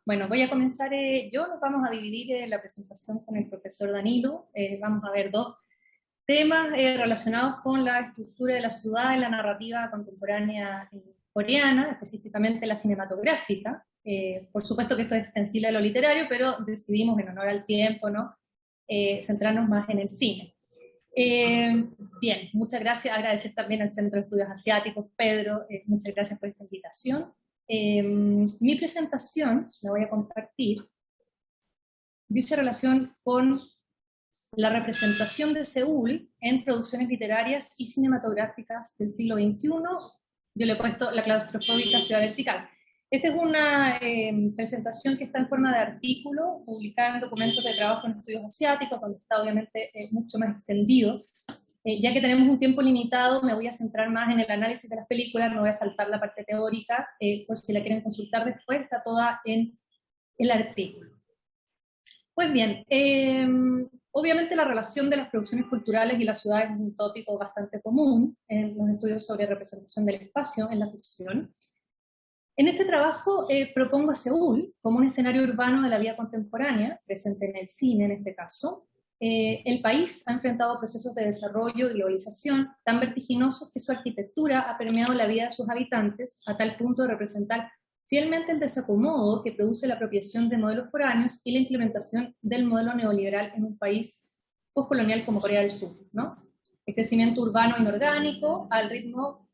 Bueno, voy a comenzar yo, nos vamos a dividir la presentación con el profesor Danilo. Vamos a ver dos temas relacionados con la estructura de la ciudad en la narrativa contemporánea coreana, específicamente la cinematográfica. Por supuesto que esto es extensible a lo literario, pero decidimos, en honor al tiempo, ¿no? Centrarnos más en el cine. Bien, muchas gracias. Agradecer también al Centro de Estudios Asiáticos, Pedro, muchas gracias por esta invitación. Mi presentación, la voy a compartir, dice relación con la representación de Seúl en producciones literarias y cinematográficas del siglo XXI. Yo le he puesto la claustrofóbica ciudad vertical. Esta es una presentación que está en forma de artículo, publicada en documentos de trabajo en estudios asiáticos, donde está obviamente mucho más extendido. Ya que tenemos un tiempo limitado, me voy a centrar más en el análisis de las películas, no voy a saltar la parte teórica, por si la quieren consultar después, está toda en el artículo. Pues bien, obviamente la relación de las producciones culturales y las ciudades es un tópico bastante común en los estudios sobre representación del espacio en la ficción. En este trabajo propongo a Seúl como un escenario urbano de la vida contemporánea, presente en el cine en este caso. El país ha enfrentado procesos de desarrollo y globalización tan vertiginosos que su arquitectura ha permeado la vida de sus habitantes a tal punto de representar fielmente el desacomodo que produce la apropiación de modelos foráneos y la implementación del modelo neoliberal en un país postcolonial como Corea del Sur, ¿no? El crecimiento urbano inorgánico al ritmo,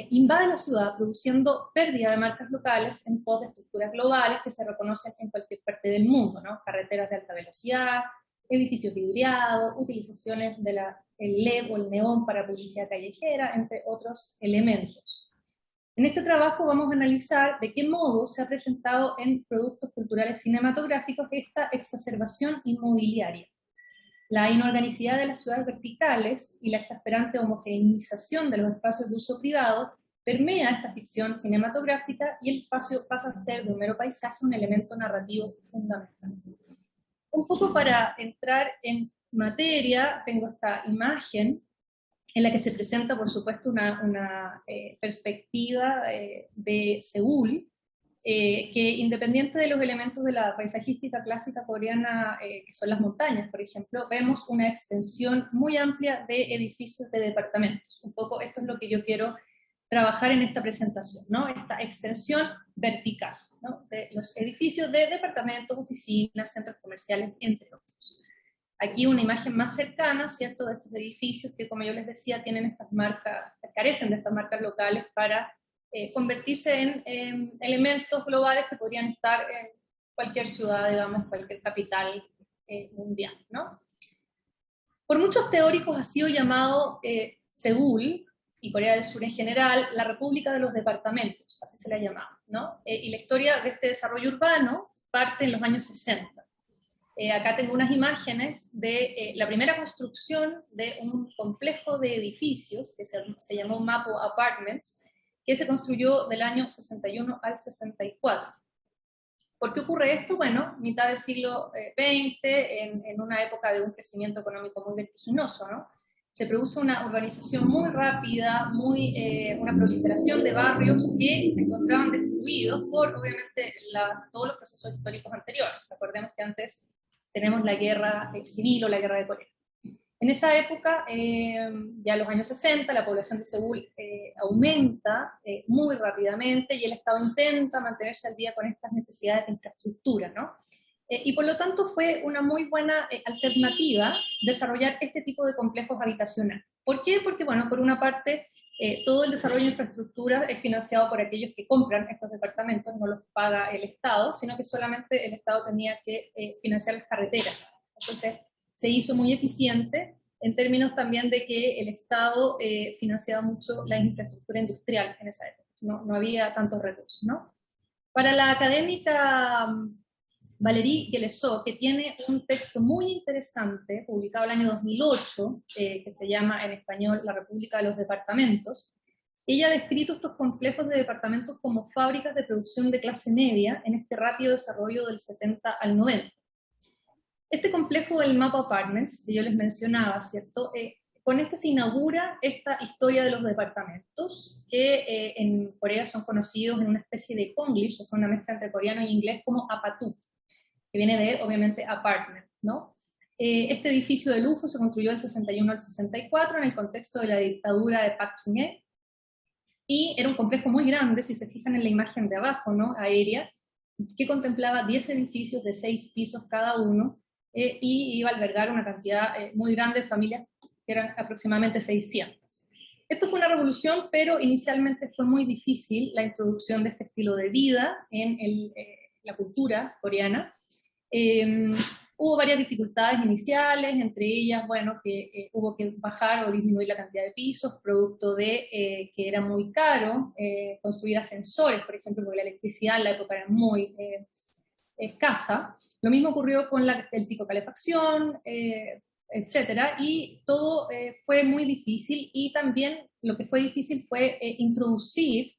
invade la ciudad produciendo pérdida de marcas locales en pos de estructuras globales que se reconocen en cualquier parte del mundo, ¿no? Carreteras de alta velocidad, edificios vidriados, utilizaciones del LED o el neón para publicidad callejera, entre otros elementos. En este trabajo vamos a analizar de qué modo se ha presentado en productos culturales cinematográficos esta exacerbación inmobiliaria. La inorganicidad de las ciudades verticales y la exasperante homogeneización de los espacios de uso privado permea esta ficción cinematográfica y el espacio pasa a ser de un mero paisaje un elemento narrativo fundamental. Un poco para entrar en materia, tengo esta imagen en la que se presenta, por supuesto, una perspectiva de Seúl, que independiente de los elementos de la paisajística clásica coreana, que son las montañas, por ejemplo, vemos una extensión muy amplia de edificios de departamentos. Un poco esto es lo que yo quiero trabajar en esta presentación, ¿no? Esta extensión vertical, ¿no? De los edificios de departamentos, oficinas, centros comerciales, entre otros. Aquí una imagen más cercana, ¿cierto?, de estos edificios que, como yo les decía, tienen estas marcas, carecen de estas marcas locales para convertirse en elementos globales que podrían estar en cualquier ciudad, digamos, cualquier capital mundial, ¿no? Por muchos teóricos ha sido llamado Seúl, y Corea del Sur en general, la República de los Departamentos, así se la ha llamado, ¿no? Y la historia de este desarrollo urbano parte en los años 60. Acá tengo unas imágenes de la primera construcción de un complejo de edificios que se llamó Mapo Apartments, que se construyó del año 61 al 64. ¿Por qué ocurre esto? Bueno, mitad del siglo XX, en una época de un crecimiento económico muy vertiginoso, ¿no? Se produce una urbanización muy rápida, una proliferación de barrios que se encontraban destruidos por, obviamente, todos los procesos históricos anteriores. Recordemos que antes tenemos la guerra civil o la guerra de Corea. En esa época, ya en los años 60, la población de Seúl aumenta muy rápidamente y el Estado intenta mantenerse al día con estas necesidades de infraestructura, ¿no? Y por lo tanto fue una muy buena alternativa desarrollar este tipo de complejos habitacionales. ¿Por qué? Porque, bueno, por una parte, todo el desarrollo de infraestructura es financiado por aquellos que compran estos departamentos, no los paga el Estado, sino que solamente el Estado tenía que financiar las carreteras. Entonces, se hizo muy eficiente en términos también de que el Estado financiaba mucho la infraestructura industrial en esa época. No había tantos recursos, ¿no? Para la académica Valérie Guélesot, que tiene un texto muy interesante, publicado el año 2008, que se llama en español La República de los Departamentos, ella ha descrito estos complejos de departamentos como fábricas de producción de clase media en este rápido desarrollo del 70 al 90. Este complejo del Mapo Apartments, que yo les mencionaba, ¿cierto? con este se inaugura esta historia de los departamentos, que en Corea son conocidos en una especie de Konglish, o sea, una mezcla entre coreano e inglés, como apatut, que viene de, obviamente, apartment, ¿no? Este edificio de lujo se construyó del 61 al 64 en el contexto de la dictadura de Park Chung-hee, y era un complejo muy grande, si se fijan en la imagen de abajo, ¿no?, aérea, que contemplaba 10 edificios de 6 pisos cada uno, y iba a albergar una cantidad muy grande de familias, que eran aproximadamente 600. Esto fue una revolución, pero inicialmente fue muy difícil la introducción de este estilo de vida en la cultura coreana. Hubo varias dificultades iniciales, entre ellas, bueno, que hubo que bajar o disminuir la cantidad de pisos, producto de que era muy caro construir ascensores, por ejemplo, porque la electricidad en la época era muy escasa. Lo mismo ocurrió con el tipo de calefacción, etcétera, y todo fue muy difícil, y también lo que fue difícil fue introducir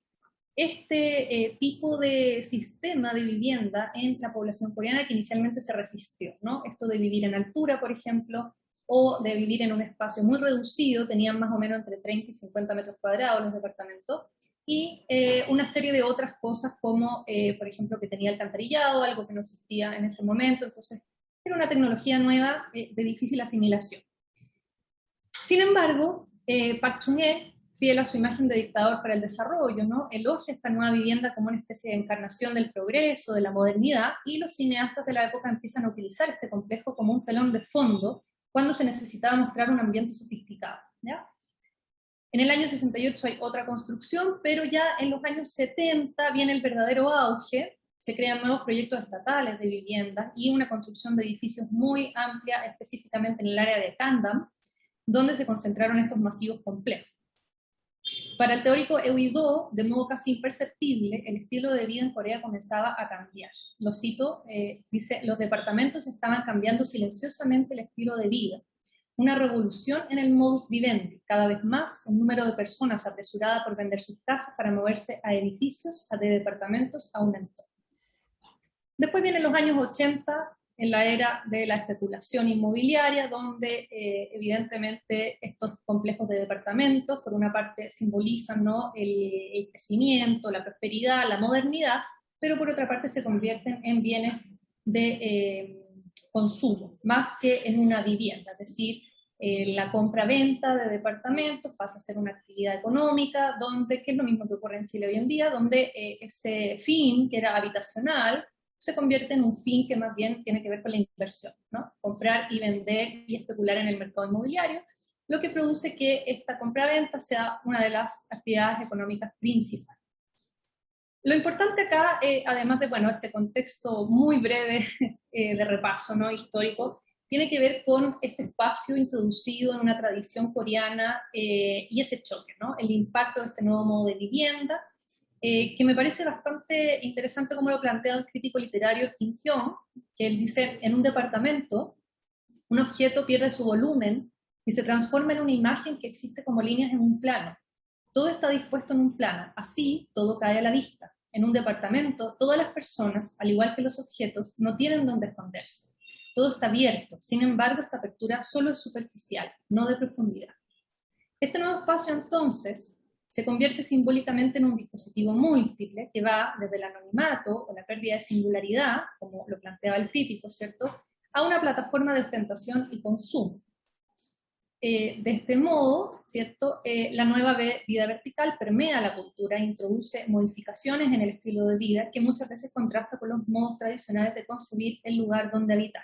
este tipo de sistema de vivienda en la población coreana, que inicialmente se resistió, ¿no? Esto de vivir en altura, por ejemplo, o de vivir en un espacio muy reducido, tenían más o menos entre 30 y 50 metros cuadrados los departamentos, y una serie de otras cosas como, por ejemplo, que tenía alcantarillado, algo que no existía en ese momento, entonces era una tecnología nueva de difícil asimilación. Sin embargo, Park Chung-hee, fiel a su imagen de dictador para el desarrollo, ¿no?, elogia esta nueva vivienda como una especie de encarnación del progreso, de la modernidad, y los cineastas de la época empiezan a utilizar este complejo como un telón de fondo cuando se necesitaba mostrar un ambiente sofisticado, ¿ya? En el año 68 hay otra construcción, pero ya en los años 70 viene el verdadero auge, se crean nuevos proyectos estatales de vivienda y una construcción de edificios muy amplia, específicamente en el área de Kangdam, donde se concentraron estos masivos complejos. Para el teórico Eui-do, de modo casi imperceptible, el estilo de vida en Corea comenzaba a cambiar. Lo cito, dice: los departamentos estaban cambiando silenciosamente el estilo de vida. Una revolución en el modus vivendi. Cada vez más, el número de personas apresurada por vender sus casas para moverse a edificios, de departamentos, aumentó. Después vienen los años 80, en la era de la especulación inmobiliaria, donde evidentemente estos complejos de departamentos, por una parte, simbolizan, ¿no?, el crecimiento, la prosperidad, la modernidad, pero por otra parte se convierten en bienes de consumo, más que en una vivienda, es decir, la compra-venta de departamentos pasa a ser una actividad económica, donde, que es lo mismo que ocurre en Chile hoy en día, donde ese fin, que era habitacional, se convierte en un fin que más bien tiene que ver con la inversión, ¿no? Comprar y vender y especular en el mercado inmobiliario, lo que produce que esta compra-venta sea una de las actividades económicas principales. Lo importante acá, además de, bueno, este contexto muy breve de repaso, ¿no?, histórico, tiene que ver con este espacio introducido en una tradición coreana y ese choque, ¿no?, el impacto de este nuevo modo de vivienda, que me parece bastante interesante como lo plantea el crítico literario Kim Hyung, que él dice: en un departamento, un objeto pierde su volumen y se transforma en una imagen que existe como líneas en un plano. Todo está dispuesto en un plano, así todo cae a la vista. En un departamento, todas las personas, al igual que los objetos, no tienen dónde esconderse. Todo está abierto, sin embargo esta apertura solo es superficial, no de profundidad. Este nuevo espacio entonces se convierte simbólicamente en un dispositivo múltiple que va desde el anonimato o la pérdida de singularidad, como lo planteaba el crítico, ¿cierto?, a una plataforma de ostentación y consumo. De este modo, ¿cierto?, la nueva vida vertical permea la cultura e introduce modificaciones en el estilo de vida que muchas veces contrasta con los modos tradicionales de concebir el lugar donde habitar.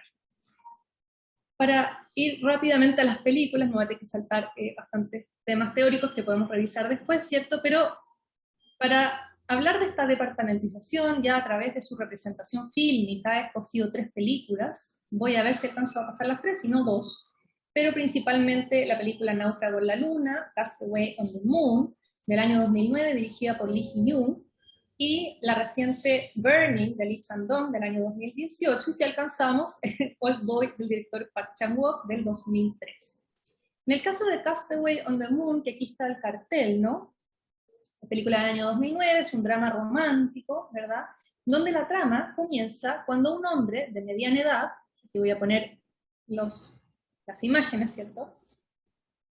Para ir rápidamente a las películas, no voy a tener que saltar bastantes temas teóricos que podemos revisar después, ¿cierto? Pero para hablar de esta departamentización, ya a través de su representación fílmica, he escogido 3 películas, voy a ver si alcanzo a pasar las 3, si no 2, pero principalmente la película Náufrago en la Luna, Castaway on the Moon, del año 2009, dirigida por Lee Hee-yoon, y la reciente Burning de Lee Chang-dong del año 2018, y si alcanzamos, Old Boy del director Park Chan-wook del 2003. En el caso de Castaway on the Moon, que aquí está el cartel, ¿no?, la película del año 2009 es un drama romántico, ¿verdad?, donde la trama comienza cuando un hombre de mediana edad, aquí voy a poner las imágenes, ¿cierto?,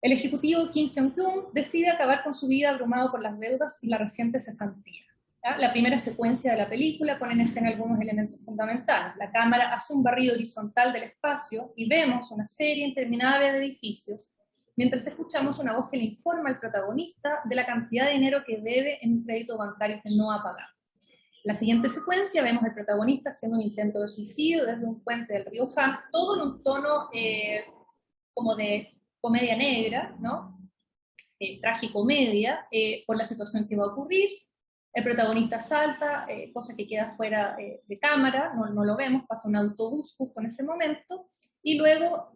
El ejecutivo Kim Seong-kyun decide acabar con su vida abrumado por las deudas y la reciente cesantía. ¿Ya? La primera secuencia de la película pone en escena algunos elementos fundamentales. La cámara hace un barrido horizontal del espacio y vemos una serie interminable de edificios, mientras escuchamos una voz que le informa al protagonista de la cantidad de dinero que debe en un crédito bancario que no ha pagado. En la siguiente secuencia vemos al protagonista haciendo un intento de suicidio desde un puente del río Han, todo en un tono como de comedia negra, ¿no? Tragicomedia, por la situación que va a ocurrir. El protagonista salta, cosa que queda fuera de cámara, no lo vemos, pasa un autobús justo en ese momento, y luego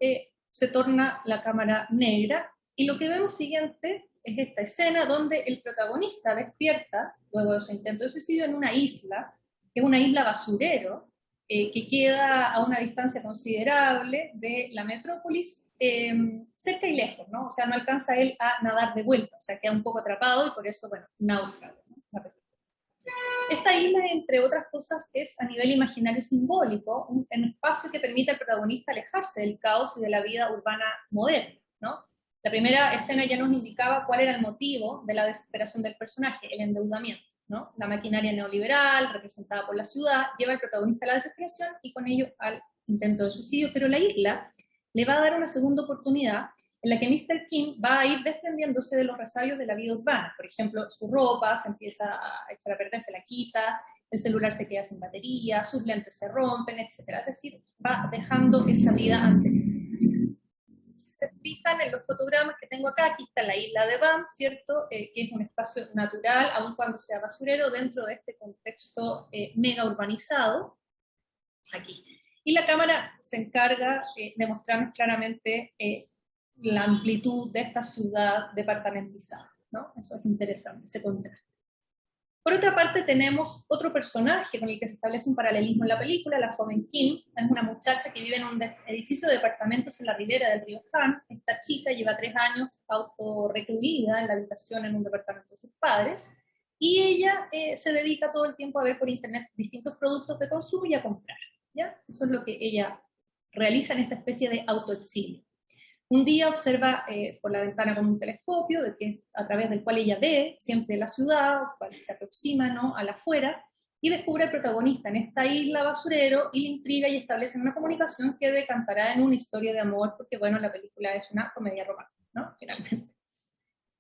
se torna la cámara negra, y lo que vemos siguiente es esta escena donde el protagonista despierta, luego de su intento de suicidio, en una isla, que es una isla basurero, que queda a una distancia considerable de la metrópolis, cerca y lejos, ¿no? O sea, no alcanza él a nadar de vuelta, o sea, queda un poco atrapado y por eso, bueno, náufrago, ¿no? Esta isla, entre otras cosas, es a nivel imaginario simbólico, un espacio que permite al protagonista alejarse del caos y de la vida urbana moderna, ¿no? La primera escena ya nos indicaba cuál era el motivo de la desesperación del personaje, el endeudamiento, ¿no? La maquinaria neoliberal, representada por la ciudad, lleva al protagonista a la desesperación y con ello al intento de suicidio, pero la isla le va a dar una segunda oportunidad en la que Mr. Kim va a ir desprendiéndose de los resabios de la vida urbana. Por ejemplo, su ropa se empieza a echar a perder, se la quita, el celular se queda sin batería, sus lentes se rompen, etc. Es decir, va dejando esa vida anterior. Si se fijan en los fotogramas que tengo acá, aquí está la isla de Bam, ¿cierto? Que es un espacio natural, aun cuando sea basurero, dentro de este contexto mega urbanizado, aquí. Y la cámara se encarga de mostrarnos claramente la amplitud de esta ciudad departamentizada, ¿no? Eso es interesante, ese contraste. Por otra parte, tenemos otro personaje con el que se establece un paralelismo en la película, la joven Kim. Es una muchacha que vive en un edificio de departamentos en la ribera del río Han. Esta chica lleva 3 años autorrecluida en la habitación en un departamento de sus padres, y ella se dedica todo el tiempo a ver por internet distintos productos de consumo y a comprar, ¿ya? Eso es lo que ella realiza en esta especie de autoexilio. Un día observa por la ventana con un telescopio, a través del cual ella ve siempre la ciudad, cual se aproxima, ¿no?, a la afuera, y descubre al protagonista en esta isla basurero y le intriga y establece una comunicación que decantará en una historia de amor, porque bueno, la película es una comedia romántica, ¿no?, finalmente.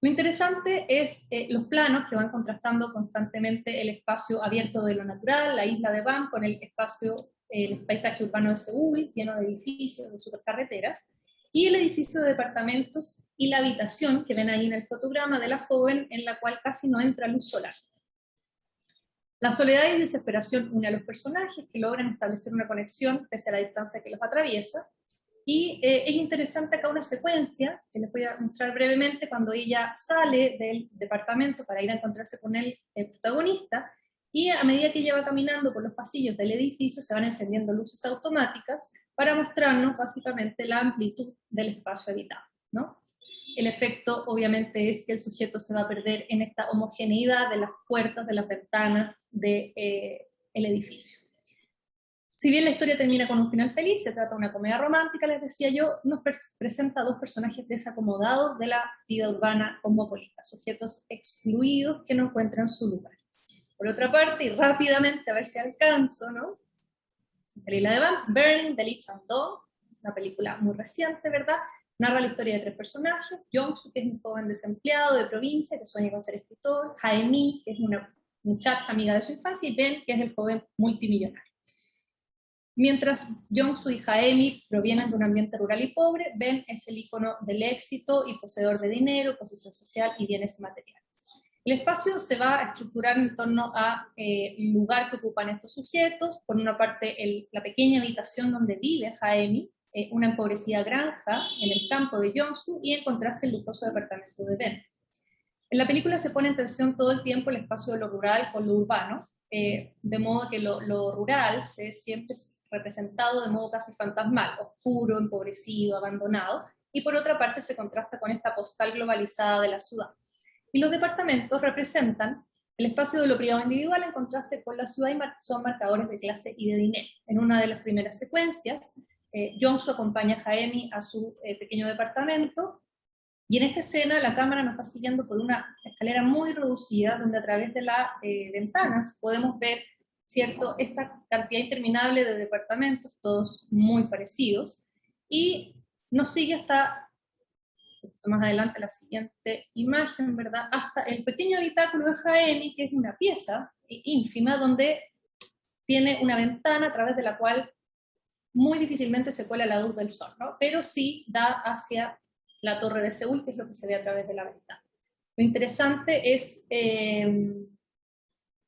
Lo interesante es los planos que van contrastando constantemente el espacio abierto de lo natural, la isla de Bam, con el espacio, el paisaje urbano de Seúl, lleno de edificios, de supercarreteras, y el edificio de departamentos y la habitación que ven ahí en el fotograma de la joven, en la cual casi no entra luz solar. La soledad y desesperación une a los personajes, que logran establecer una conexión pese a la distancia que los atraviesa, y es interesante acá una secuencia que les voy a mostrar brevemente cuando ella sale del departamento para ir a encontrarse con el protagonista, y a medida que ella va caminando por los pasillos del edificio se van encendiendo luces automáticas para mostrarnos básicamente la amplitud del espacio habitado, ¿no? El efecto obviamente es que el sujeto se va a perder en esta homogeneidad de las puertas, de las ventanas del edificio. Si bien la historia termina con un final feliz, se trata de una comedia romántica, les decía yo, nos presenta a 2 personajes desacomodados de la vida urbana cosmopolita, sujetos excluidos que no encuentran su lugar. Por otra parte, y rápidamente, a ver si alcanzo, ¿no? La isla de Bam, Burning de Lee Chang-dong, una película muy reciente, ¿verdad? Narra la historia de 3 personajes: Jong-soo, que es un joven desempleado de provincia que sueña con ser escritor; Jae-mi, que es una muchacha amiga de su infancia; y Ben, que es el joven multimillonario. Mientras Jong-soo y Jae-mi provienen de un ambiente rural y pobre, Ben es el ícono del éxito y poseedor de dinero, posición social y bienes materiales. El espacio se va a estructurar en torno al lugar que ocupan estos sujetos. Por una parte, la pequeña habitación donde vive Jae-mi, una empobrecida granja en el campo de Jong-soo, y en contraste el lujoso departamento de Ben. En la película se pone en tensión todo el tiempo el espacio de lo rural con lo urbano, de modo que lo rural se siempre es representado de modo casi fantasmal, oscuro, empobrecido, abandonado, y por otra parte se contrasta con esta postal globalizada de la ciudad. Y los departamentos representan el espacio de lo privado individual en contraste con la ciudad, y son marcadores de clase y de dinero. En una de las primeras secuencias, Jong-soo acompaña a Jae-mi a su pequeño departamento, Y en esta escena la cámara nos va siguiendo por una escalera muy reducida, donde a través de las ventanas podemos ver, ¿cierto?, esta cantidad interminable de departamentos, todos muy parecidos, y nos sigue hasta, más adelante la siguiente imagen, ¿verdad?, hasta el pequeño habitáculo de Jaemi, que es una pieza ínfima, donde tiene una ventana a través de la cual muy difícilmente se cuela la luz del sol, ¿no? Pero sí da hacia la torre de Seúl, que es lo que se ve a través de la ventana. Lo interesante es que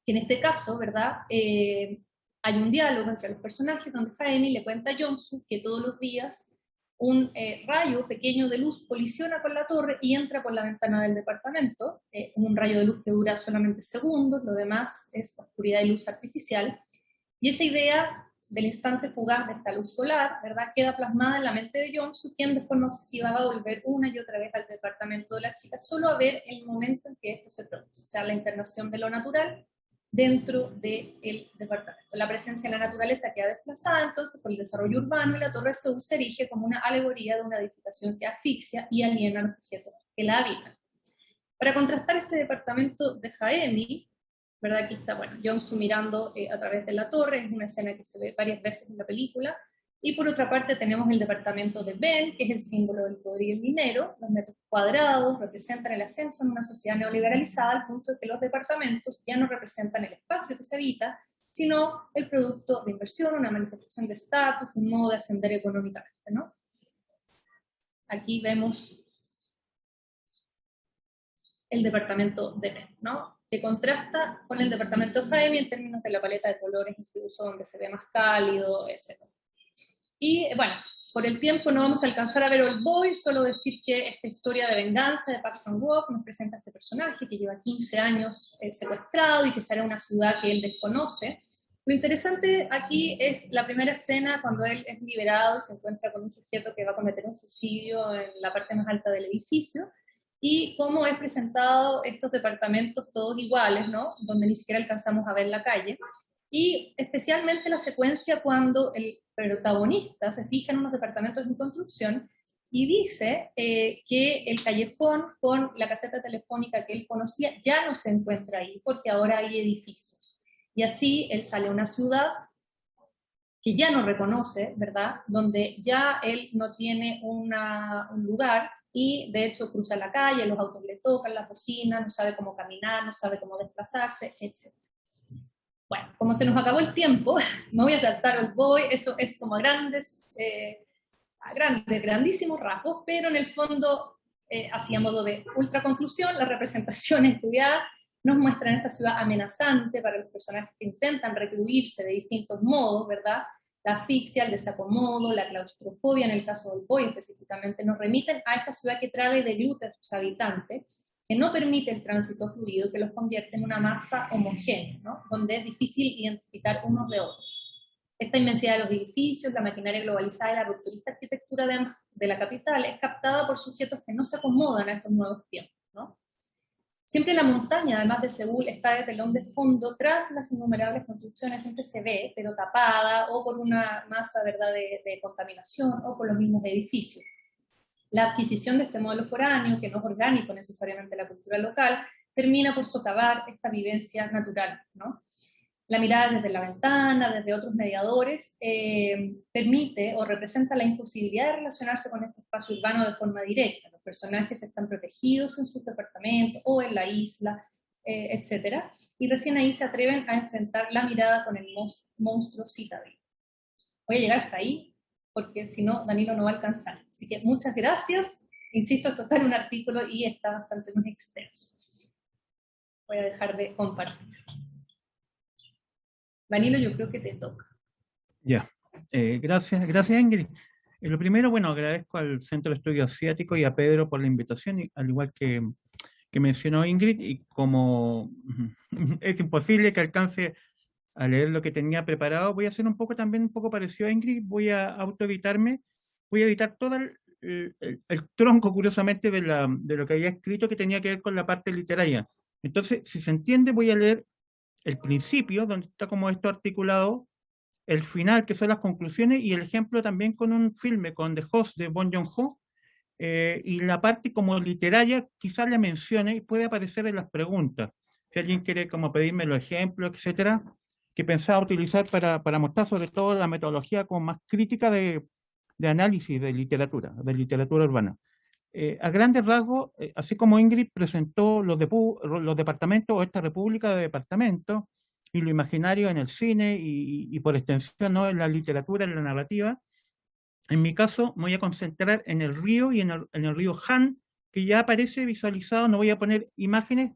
en este caso, ¿verdad?, hay un diálogo entre los personajes donde Jaime le cuenta a Jong-soo que todos los días un rayo pequeño de luz colisiona con la torre y entra por la ventana del departamento, un rayo de luz que dura solamente segundos, lo demás es oscuridad y luz artificial, y esa idea del instante fugaz de esta luz solar, ¿verdad?, queda plasmada en la mente de Jong-soo, quien de forma obsesiva va a volver una y otra vez al departamento de la chica, solo a ver el momento en que esto se produce, o sea, la internación de lo natural dentro del departamento. La presencia de la naturaleza queda desplazada entonces por el desarrollo urbano, y la torre de Seúl se erige como una alegoría de una edificación que asfixia y aliena a los objetos que la habitan. Para contrastar este departamento de Jaemi, ¿verdad? Aquí está, bueno, Jong-soo mirando a través de la torre, es una escena que se ve varias veces en la película, y por otra parte tenemos el departamento de Ben, que es el símbolo del poder y el dinero. Los metros cuadrados representan el ascenso en una sociedad neoliberalizada, al punto de que los departamentos ya no representan el espacio que se habita, sino el producto de inversión, una manifestación de estatus, un modo de ascender económicamente, ¿no? Aquí vemos el departamento de Ben, ¿no?, que contrasta con el departamento de Jaime en términos de la paleta de colores, incluso donde se ve más cálido, etc. Y bueno, por el tiempo no vamos a alcanzar a ver Old Boy, solo decir que esta historia de venganza de Park Sang-wook nos presenta a este personaje que lleva 15 años secuestrado y que sale a una ciudad que él desconoce. Lo interesante aquí es la primera escena cuando él es liberado y se encuentra con un sujeto que va a cometer un suicidio en la parte más alta del edificio, y cómo es presentado estos departamentos todos iguales, ¿no?, donde ni siquiera alcanzamos a ver la calle, y especialmente la secuencia cuando el protagonista se fija en unos departamentos en construcción y dice que el callejón con la caseta telefónica que él conocía ya no se encuentra ahí, porque ahora hay edificios. Y así él sale a una ciudad que ya no reconoce, ¿verdad?, donde ya él no tiene un lugar, y de hecho cruza la calle, los autos le tocan, la bocina, no sabe cómo caminar, no sabe cómo desplazarse, etc. Bueno, como se nos acabó el tiempo, me voy a saltar Old Boy, eso es como a grandísimos rasgos, pero en el fondo, así a modo de ultra conclusión, la representación estudiada nos muestra en esta ciudad amenazante para los personajes que intentan recluirse de distintos modos, ¿verdad? La asfixia, el desacomodo, la claustrofobia, en el caso del Boy específicamente, nos remiten a esta ciudad que traga y degluta a sus habitantes, que no permite el tránsito fluido, que los convierte en una masa homogénea, ¿no?, donde es difícil identificar unos de otros. Esta inmensidad de los edificios, la maquinaria globalizada y la rupturista arquitectura de la capital es captada por sujetos que no se acomodan a estos nuevos tiempos, ¿no? Siempre la montaña, además de Seúl, está de telón de fondo tras las innumerables construcciones, siempre se ve, pero tapada o por una masa, ¿verdad?, de contaminación, o por los mismos edificios. La adquisición de este modelo foráneo, que no es orgánico necesariamente la cultura local, termina por socavar esta vivencia natural, ¿no? La mirada desde la ventana, desde otros mediadores, permite o representa la imposibilidad de relacionarse con este espacio urbano de forma directa. Los personajes están protegidos en sus departamentos o en la isla, etc. Y recién ahí se atreven a enfrentar la mirada con el monstruo citadino. Voy a llegar hasta ahí, porque si no, Danilo no va a alcanzar. Así que muchas gracias. Insisto, esto está en un artículo y está bastante más extenso. Voy a dejar de compartir. Danilo, yo creo que te toca. Ya, gracias Ingrid. Lo primero, bueno, agradezco al Centro de Estudios Asiáticos y a Pedro por la invitación, al igual que mencionó Ingrid, y como es imposible que alcance a leer lo que tenía preparado, voy a hacer un poco parecido a Ingrid, voy a autoeditarme, voy a editar todo el tronco, curiosamente, de lo que había escrito, que tenía que ver con la parte literaria. Entonces, si se entiende, voy a leer el principio, donde está como esto articulado, el final, que son las conclusiones, y el ejemplo también con un filme, con The Host de Bong Joon-ho, y la parte como literaria quizás la mencione y puede aparecer en las preguntas. Si alguien quiere como pedirme los ejemplos, etcétera, que pensaba utilizar para mostrar sobre todo la metodología como más crítica de análisis de literatura urbana. A grandes rasgos, así como Ingrid presentó los departamentos o esta república de departamentos y lo imaginario en el cine y por extensión, ¿no?, en la literatura, en la narrativa, en mi caso me voy a concentrar en el río y en el río Han, que ya aparece visualizado, no voy a poner imágenes,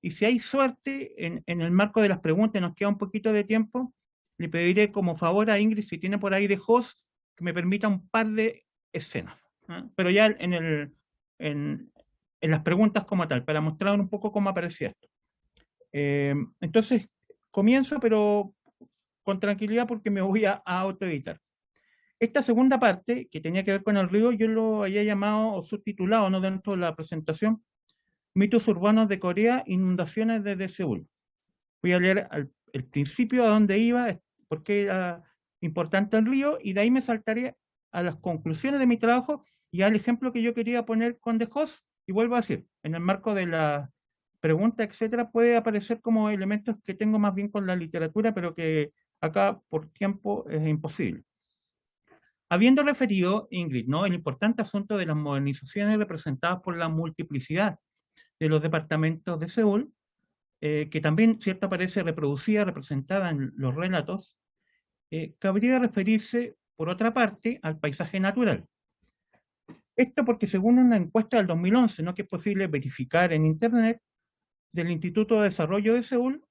y si hay suerte, en el marco de las preguntas, nos queda un poquito de tiempo, le pediré como favor a Ingrid, si tiene por ahí de host, que me permita un par de escenas, ¿eh? Pero ya en, en las preguntas como tal, para mostrar un poco cómo aparecía esto. Entonces, comienzo, pero con tranquilidad porque me voy a autoeditar. Esta segunda parte, que tenía que ver con el río, yo lo había llamado o subtitulado, no dentro de la presentación, Mitos urbanos de Corea, inundaciones desde Seúl. Voy a leer el principio a dónde iba, por qué era importante el río, y de ahí me saltaré a las conclusiones de mi trabajo y al ejemplo que yo quería poner con The Host, y vuelvo a decir, en el marco de la pregunta, etcétera, puede aparecer como elementos que tengo más bien con la literatura, pero que acá por tiempo es imposible. Habiendo referido, Ingrid, ¿no?, el importante asunto de las modernizaciones representadas por la multiplicidad de los departamentos de Seúl, que también, cierto, aparece reproducida, representada en los relatos, cabría referirse, por otra parte, al paisaje natural. Esto porque según una encuesta del 2011, ¿no?, que es posible verificar en Internet, del Instituto de Desarrollo de Seúl,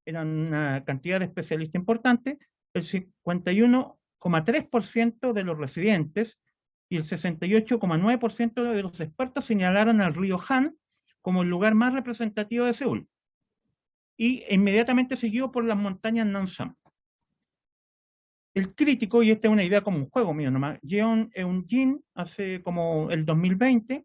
eran una cantidad de especialistas importante, el 51,3% de los residentes y el 68,9% de los expertos señalaron al río Han como el lugar más representativo de Seúl, y inmediatamente seguido por las montañas Nanshan. El crítico, y esta es una idea como un juego mío nomás, Jeon Eun-jin, hace como el 2020,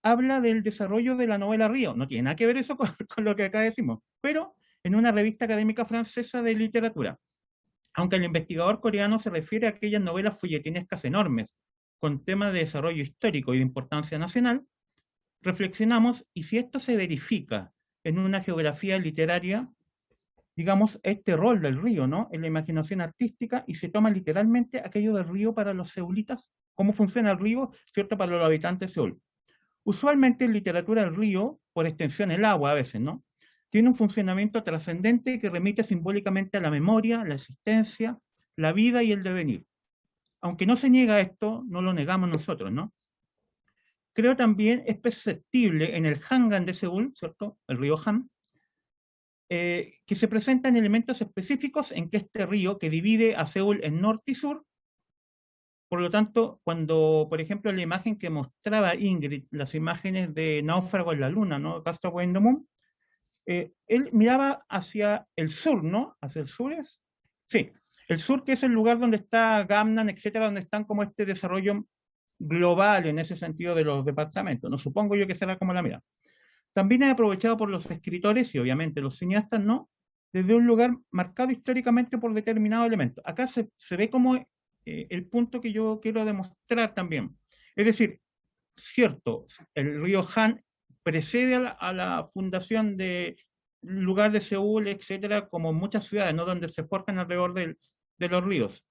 habla del desarrollo de la novela Río. No tiene nada que ver eso con lo que acá decimos, pero en una revista académica francesa de literatura. Aunque el investigador coreano se refiere a aquellas novelas folletinescas enormes, con temas de desarrollo histórico y de importancia nacional, reflexionamos, y si esto se verifica en una geografía literaria, digamos, este rol del río, ¿no?, en la imaginación artística, y se toma literalmente aquello del río para los seulitas, cómo funciona el río, ¿cierto?, para los habitantes de Seúl. Usualmente en literatura el río, por extensión el agua a veces, ¿no?, tiene un funcionamiento trascendente que remite simbólicamente a la memoria, la existencia, la vida y el devenir. Aunque no se niega esto, no lo negamos nosotros, ¿no? Creo también es perceptible en el Hangan de Seúl, ¿cierto?, el río Han, que se presentan elementos específicos en que este río, que divide a Seúl en norte y sur, por lo tanto, cuando, por ejemplo, la imagen que mostraba Ingrid, las imágenes de Náufrago en la Luna, ¿no?, Castaway in the Moon, él miraba hacia el sur, ¿no? ¿Hacia el sur es? Sí, el sur, que es el lugar donde está Gamnan, etcétera, donde están como este desarrollo global en ese sentido de los departamentos, ¿no? Supongo yo que será como la mirada. También es aprovechado por los escritores y obviamente los cineastas, ¿no?, desde un lugar marcado históricamente por determinado elemento. Acá se ve como el punto que yo quiero demostrar también. Es decir, cierto, el río Han precede a la fundación del lugar de Seúl, etcétera, como muchas ciudades, ¿no?, donde se forjan alrededor de los ríos.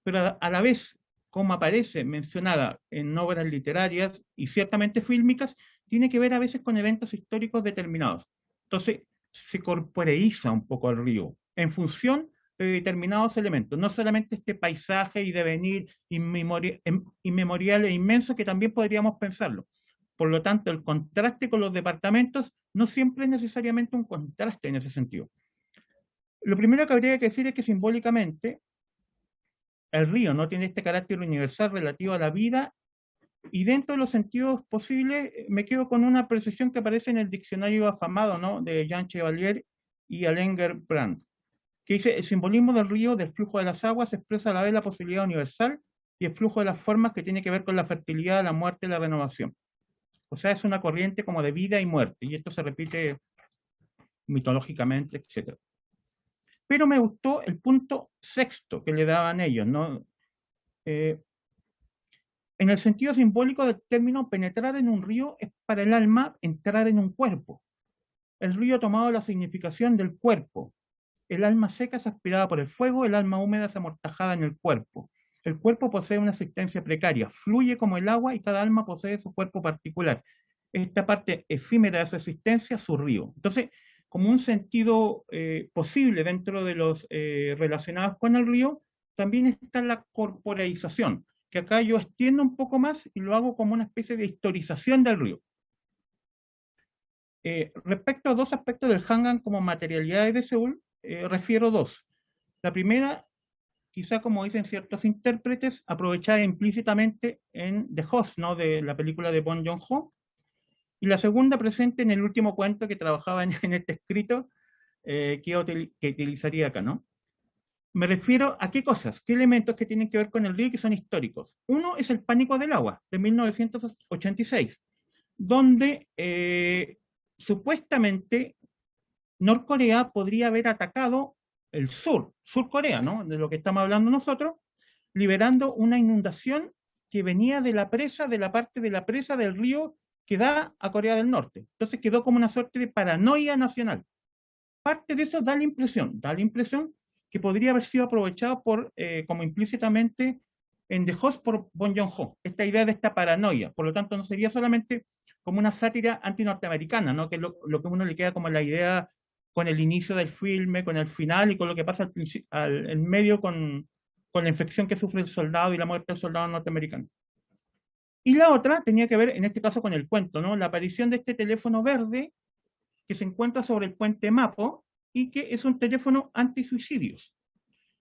Pero a la vez, como aparece mencionada en obras literarias y ciertamente fílmicas, tiene que ver a veces con eventos históricos determinados. Entonces, se corporeiza un poco el río en función de determinados elementos, no solamente este paisaje y devenir inmemorial e inmenso, que también podríamos pensarlo. Por lo tanto, el contraste con los departamentos no siempre es necesariamente un contraste en ese sentido. Lo primero que habría que decir es que simbólicamente el río no tiene este carácter universal relativo a la vida, y dentro de los sentidos posibles me quedo con una precisión que aparece en el diccionario afamado, ¿no?, de Jean Chevalier y Alain Gerbrand, que dice: el simbolismo del río, del flujo de las aguas, expresa a la vez la posibilidad universal y el flujo de las formas, que tiene que ver con la fertilidad, la muerte y la renovación. O sea, es una corriente como de vida y muerte, y esto se repite mitológicamente, etc. Pero me gustó el punto sexto que le daban ellos, ¿no? En En el sentido simbólico del término, penetrar en un río es para el alma entrar en un cuerpo. El río ha tomado la significación del cuerpo. El alma seca es aspirada por el fuego, el alma húmeda es amortajada en el cuerpo. El cuerpo posee una existencia precaria, fluye como el agua y cada alma posee su cuerpo particular. Esta parte efímera de su existencia, su río. Entonces, como un sentido posible dentro de los relacionados con el río, también está la corporalización, que acá yo extiendo un poco más y lo hago como una especie de historización del río. Respecto a dos aspectos del Hangan como materialidades de Seúl, refiero dos. La primera, quizá como dicen ciertos intérpretes, aprovechada implícitamente en The Host, ¿no? De la película de Bong Joon-ho, y la segunda presente en el último cuento que trabajaba en este escrito que utilizaría acá, ¿no? Me refiero a qué cosas, qué elementos que tienen que ver con el río y que son históricos. Uno es el pánico del agua, de 1986, donde supuestamente Norcorea podría haber atacado el Sur Corea, ¿no? De lo que estamos hablando nosotros, liberando una inundación que venía de la presa, de la parte de la presa del río que da a Corea del Norte. Entonces quedó como una suerte de paranoia nacional. Parte de eso da la impresión que podría haber sido aprovechado por, como implícitamente en The Host por Bong Joon-ho, esta idea de esta paranoia. Por lo tanto, no sería solamente como una sátira anti-norteamericana, ¿no? Que es lo que a uno le queda como la idea con el inicio del filme, con el final y con lo que pasa en medio con la infección que sufre el soldado y la muerte del soldado norteamericano. Y la otra tenía que ver, en este caso, con el cuento, ¿no? La aparición de este teléfono verde que se encuentra sobre el puente Mapo y que es un teléfono anti-suicidios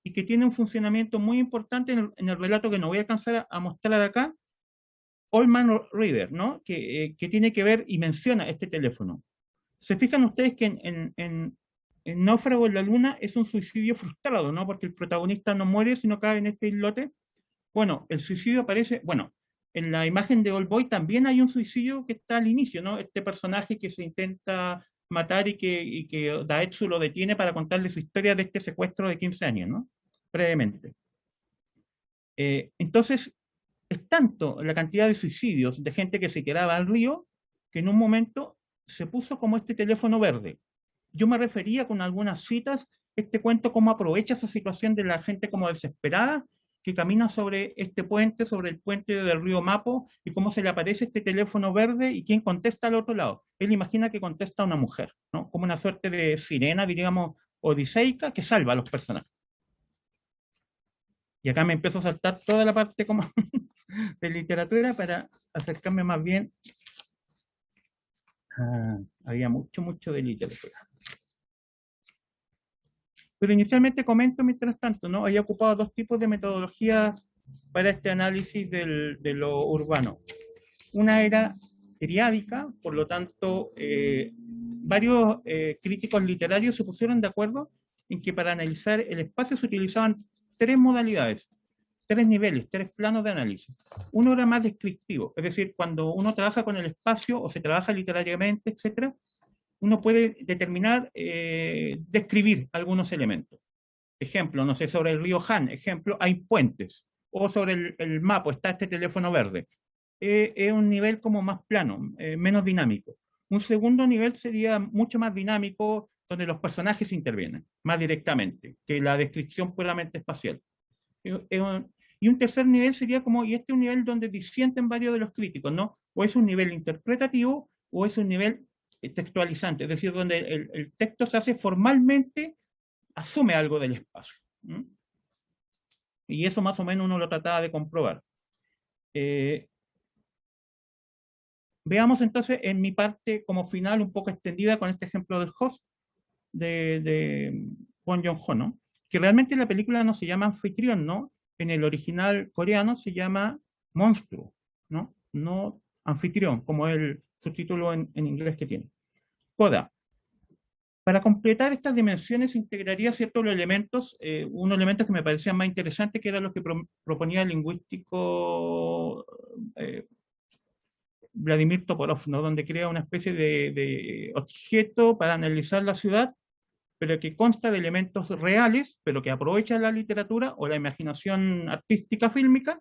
y que tiene un funcionamiento muy importante en el relato que no voy a alcanzar a mostrar acá, Old Man Reader, ¿no? Que tiene que ver y menciona este teléfono. Se fijan ustedes que en Náufrago en la Luna es un suicidio frustrado, ¿no? Porque el protagonista no muere, sino cae en este islote. Bueno, el suicidio aparece, bueno, en la imagen de Old Boy también hay un suicidio que está al inicio, ¿no? Este personaje que se intenta matar y que Daetsu lo detiene para contarle su historia de este secuestro de 15 años, ¿no? Brevemente. Entonces, es tanto la cantidad de suicidios de gente que se quedaba al río que en un momento se puso como este teléfono verde. Yo me refería con algunas citas, este cuento cómo aprovecha esa situación de la gente como desesperada que camina sobre este puente, sobre el puente del río Mapo, y cómo se le aparece este teléfono verde y quién contesta al otro lado. Él imagina que contesta a una mujer, ¿no? Como una suerte de sirena, diríamos, odiseica, que salva a los personajes. Y acá me empiezo a saltar toda la parte como de literatura para acercarme más bien. Había mucho de literatura. Pero inicialmente comento, mientras tanto, ¿no? Había ocupado dos tipos de metodologías para este análisis de lo urbano. Una era triádica, por lo tanto, varios críticos literarios se pusieron de acuerdo en que para analizar el espacio se utilizaban tres modalidades, tres niveles, tres planos de análisis. Uno era más descriptivo, es decir, cuando uno trabaja con el espacio o se trabaja literariamente, etcétera, uno puede determinar, describir algunos elementos. Ejemplo, no sé, sobre el río Han, ejemplo, hay puentes. O sobre el mapa está este teléfono verde. Es un nivel como más plano, menos dinámico. Un segundo nivel sería mucho más dinámico, donde los personajes intervienen más directamente que la descripción puramente espacial. Y un tercer nivel sería como, y este es un nivel donde disienten varios de los críticos, ¿no? O es un nivel interpretativo o es un nivel textualizante, es decir, donde el texto se hace formalmente, asume algo del espacio. ¿Mm? Y eso más o menos uno lo trataba de comprobar. Veamos entonces en mi parte como final un poco extendida con este ejemplo del host de Bong Joon-ho, ¿no? Que realmente la película no se llama Anfitrión, ¿no? En el original coreano se llama Monstruo, ¿no? No Anfitrión, como el subtítulo en inglés que tiene. Coda. Para completar estas dimensiones integraría ciertos elementos, unos elementos que me parecían más interesantes, que eran los que proponía el lingüístico Vladimir Topolov, ¿no? Donde crea una especie de objeto para analizar la ciudad, pero que consta de elementos reales, pero que aprovecha la literatura o la imaginación artística fílmica,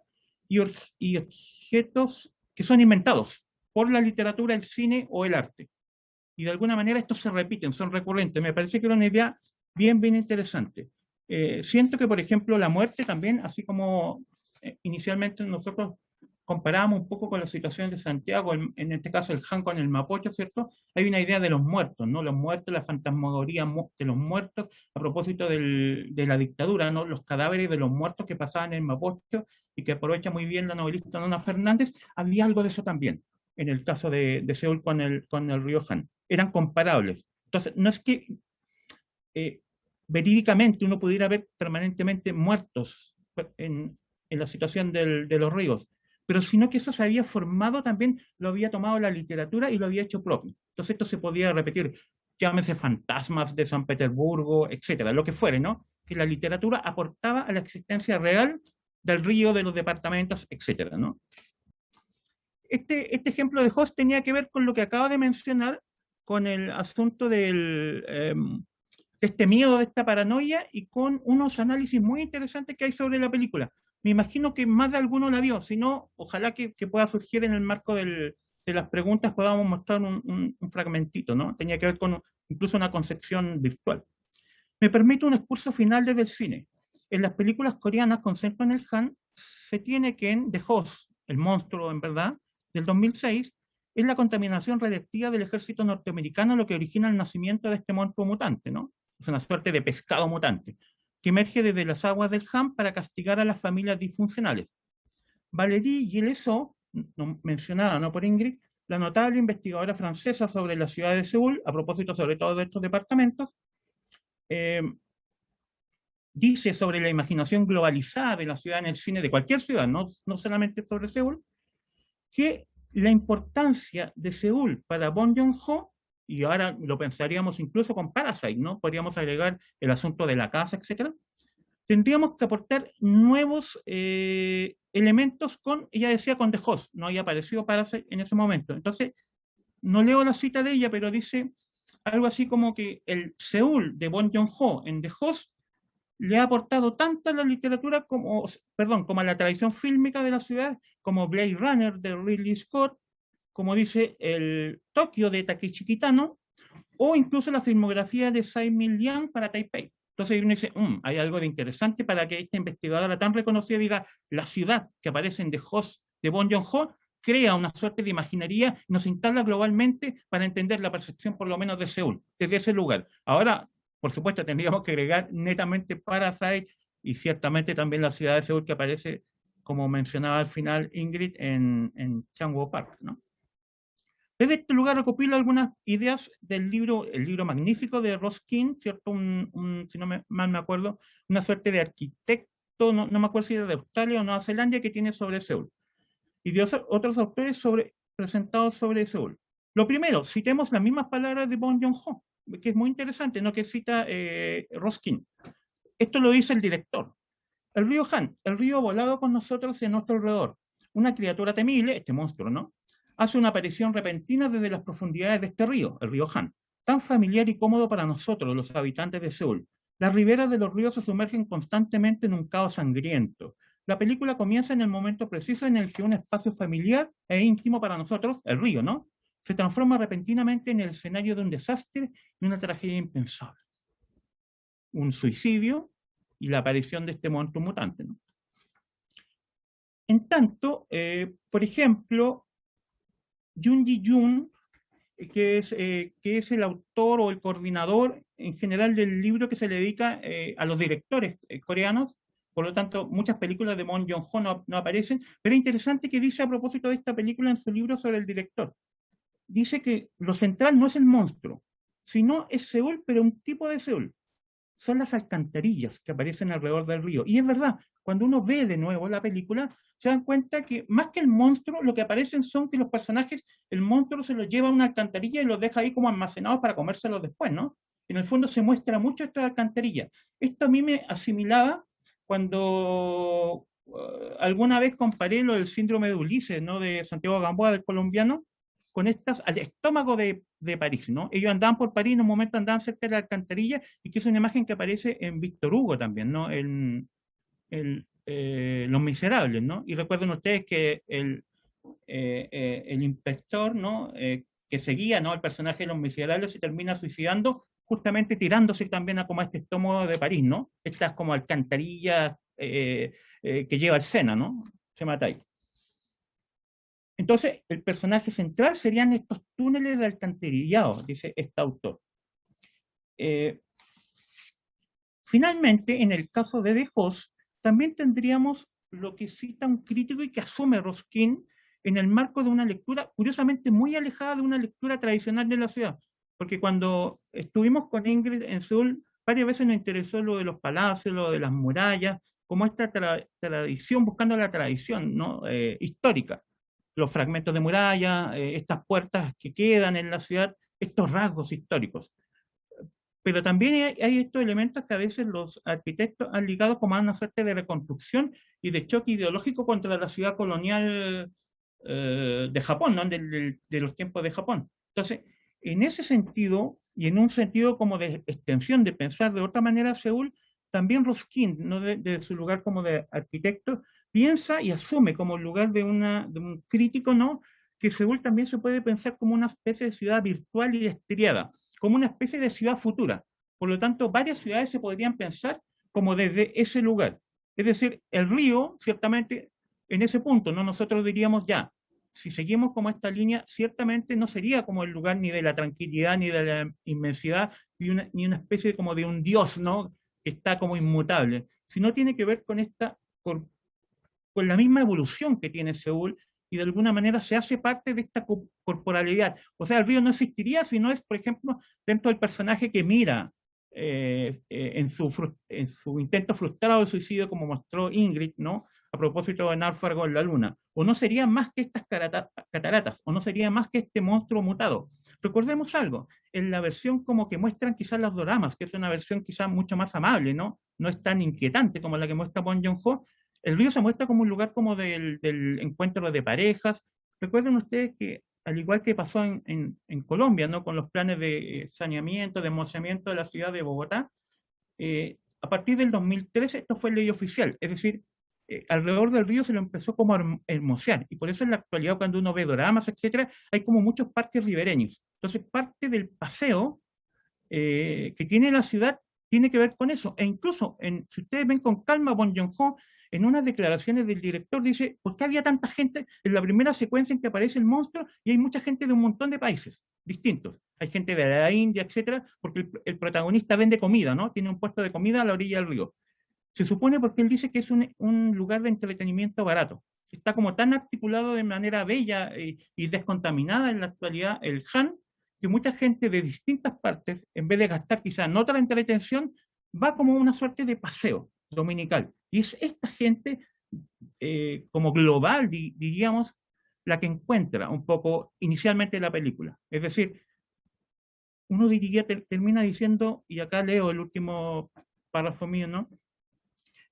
y objetos que son inventados por la literatura, el cine o el arte. Y de alguna manera estos se repiten, son recurrentes. Me parece que era una idea bien, bien interesante. Siento que, por ejemplo, la muerte también, así como inicialmente nosotros comparábamos un poco con la situación de Santiago, en este caso el Han con el Mapocho, ¿cierto? Hay una idea de los muertos, ¿no? Los muertos, la fantasmagoría de los muertos, a propósito de la dictadura, ¿no? Los cadáveres de los muertos que pasaban en el Mapocho y que aprovecha muy bien la novelista Nona Fernández, había algo de eso también, en el caso de Seúl con el río Han. Eran comparables. Entonces, no es que verídicamente uno pudiera ver permanentemente muertos en la situación de los ríos, pero sino que eso se había formado también, lo había tomado la literatura y lo había hecho propio. Entonces esto se podía repetir, llámese fantasmas de San Petersburgo, etcétera, lo que fuere, ¿no? Que la literatura aportaba a la existencia real del río, de los departamentos, etcétera, ¿no? Este ejemplo de Hoss tenía que ver con lo que acabo de mencionar, con el asunto de este miedo, de esta paranoia, y con unos análisis muy interesantes que hay sobre la película. Me imagino que más de alguno la vio, si no, ojalá que pueda surgir en el marco de las preguntas, podamos mostrar un fragmentito, ¿no? Tenía que ver con incluso una concepción virtual. Me permite un excurso final desde el cine. En las películas coreanas con Centro en el Han, se tiene que en The Host, el monstruo en verdad, del 2006, es la contaminación radiactiva del ejército norteamericano lo que origina el nacimiento de este monstruo mutante, ¿no? Es una suerte de pescado mutante, que emerge desde las aguas del Han para castigar a las familias disfuncionales. Valérie Gilesot, mencionada no por Ingrid, la notable investigadora francesa sobre la ciudad de Seúl, a propósito sobre todo de estos departamentos, dice sobre la imaginación globalizada de la ciudad en el cine, de cualquier ciudad, no solamente sobre Seúl, que la importancia de Seúl para Bong Joon-ho, y ahora lo pensaríamos incluso con Parasite, ¿no? Podríamos agregar el asunto de la casa, etcétera. Tendríamos que aportar nuevos elementos con, ella decía, con The Host, no había aparecido Parasite en ese momento. Entonces, no leo la cita de ella, pero dice algo así como que el Seúl de Bong Joon-ho en The Host le ha aportado tanto a la literatura como, perdón, como a la tradición fílmica de la ciudad, como Blade Runner de Ridley Scott, como dice el Tokio de Takeshi Kitano, o incluso la filmografía de Tsai Ming-liang para Taipei. Entonces uno dice, hay algo de interesante para que esta investigadora tan reconocida diga, la ciudad que aparece en The Host de Bong Joon-ho crea una suerte de imaginería y nos instala globalmente para entender la percepción por lo menos de Seúl, desde ese lugar. Ahora, por supuesto, tendríamos que agregar netamente Parasite y ciertamente también la ciudad de Seúl que aparece, como mencionaba al final Ingrid, en Changwon Park, ¿no? Desde este lugar recopilo algunas ideas del libro, el libro magnífico de Ross King, ¿cierto? Si no mal me acuerdo, una suerte de arquitecto, no me acuerdo si era de Australia o Nueva Zelanda, que tiene sobre Seúl. Y de otros autores presentados sobre Seúl. Lo primero, citemos las mismas palabras de Bong Joon-ho, que es muy interesante, ¿no? Que cita Ross King. Esto lo dice el director. El río Han, el río ha volado con nosotros en nuestro alrededor. Una criatura temible, este monstruo, ¿no? Hace una aparición repentina desde las profundidades de este río, el río Han, tan familiar y cómodo para nosotros, los habitantes de Seúl. Las riberas de los ríos se sumergen constantemente en un caos sangriento. La película comienza en el momento preciso en el que un espacio familiar e íntimo para nosotros, el río, ¿no?, se transforma repentinamente en el escenario de un desastre y una tragedia impensable. Un suicidio y la aparición de este monstruo mutante, ¿no? En tanto, por ejemplo, Jung Ji-Yoon, que es el autor o el coordinador en general del libro que se le dedica a los directores coreanos, por lo tanto, muchas películas de Bong Joon-ho no aparecen, pero es interesante que dice a propósito de esta película en su libro sobre el director. Dice que lo central no es el monstruo, sino es Seúl, pero un tipo de Seúl. Son las alcantarillas que aparecen alrededor del río. Y es verdad, cuando uno ve de nuevo la película, se dan cuenta que más que el monstruo, lo que aparecen son que los personajes, el monstruo se los lleva a una alcantarilla y los deja ahí como almacenados para comérselos después, ¿no? En el fondo se muestra mucho esta alcantarilla. Esto a mí me asimilaba cuando alguna vez comparé lo del síndrome de Ulises, ¿no?, de Santiago Gamboa, del colombiano, con estas, al estómago de París, ¿no? Ellos andaban por París, en un momento andaban cerca de la alcantarilla, y que es una imagen que aparece en Víctor Hugo también, ¿no? Los Miserables, ¿no? Y recuerden ustedes que el inspector, ¿no? Que seguía, ¿no? El personaje de Los Miserables se termina suicidando justamente tirándose también a como este estómago de París, ¿no? Estas como alcantarillas que lleva el Sena, ¿no? Se mata ahí. Entonces, el personaje central serían estos túneles de alcantarillado, dice este autor. Finalmente, en el caso de De Vos, también tendríamos lo que cita un crítico y que asume Roskin en el marco de una lectura, curiosamente muy alejada de una lectura tradicional de la ciudad. Porque cuando estuvimos con Ingrid en Seúl, varias veces nos interesó lo de los palacios, lo de las murallas, como esta tradición, buscando la tradición, ¿no? Histórica. Los fragmentos de muralla, estas puertas que quedan en la ciudad, estos rasgos históricos. Pero también hay estos elementos que a veces los arquitectos han ligado como a una suerte de reconstrucción y de choque ideológico contra la ciudad colonial de Japón, ¿no? De los tiempos de Japón. Entonces, en ese sentido, y en un sentido como de extensión, de pensar de otra manera Seúl, también Roskin, ¿no? de su lugar como de arquitecto, piensa y asume como el lugar de un crítico, ¿no? Que Seúl también se puede pensar como una especie de ciudad virtual y estriada, como una especie de ciudad futura. Por lo tanto, varias ciudades se podrían pensar como desde ese lugar. Es decir, el río, ciertamente, en ese punto, ¿no? Nosotros diríamos ya, si seguimos como esta línea, ciertamente no sería como el lugar ni de la tranquilidad, ni de la inmensidad, ni una especie como de un dios, ¿no? Que está como inmutable, sino tiene que ver con con la misma evolución que tiene Seúl y de alguna manera se hace parte de esta corporalidad. O sea, el río no existiría si no es, por ejemplo, dentro del personaje que mira en su intento frustrado de suicidio, como mostró Ingrid, ¿no? A propósito de Náufrago en la Luna. O no sería más que estas cataratas, o no sería más que este monstruo mutado. Recordemos algo, en la versión como que muestran quizás los doramas, que es una versión quizás mucho más amable, ¿no? No es tan inquietante como la que muestra Bong Joon-ho. El río se muestra como un lugar como del encuentro de parejas. Recuerden ustedes que, al igual que pasó en Colombia, ¿no? Con los planes de saneamiento, de hermoseamiento de la ciudad de Bogotá, a partir del 2013 esto fue ley oficial, es decir, alrededor del río se lo empezó como a hermosear, y por eso en la actualidad cuando uno ve doramas, etcétera, hay como muchos parques ribereños. Entonces parte del paseo que tiene la ciudad tiene que ver con eso. E incluso, si ustedes ven con calma, Bong Joon-ho, en unas declaraciones del director dice, ¿por qué había tanta gente en la primera secuencia en que aparece el monstruo y hay mucha gente de un montón de países distintos? Hay gente de la India, etcétera, porque el protagonista vende comida, ¿no? Tiene un puesto de comida a la orilla del río. Se supone porque él dice que es un lugar de entretenimiento barato. Está como tan articulado de manera bella y descontaminada en la actualidad el Han, que mucha gente de distintas partes, en vez de gastar quizá en otra entretención, va como una suerte de paseo dominical. Y es esta gente, como global, diríamos, la que encuentra un poco inicialmente la película. Es decir, uno diría, termina diciendo, y acá leo el último párrafo mío, ¿no?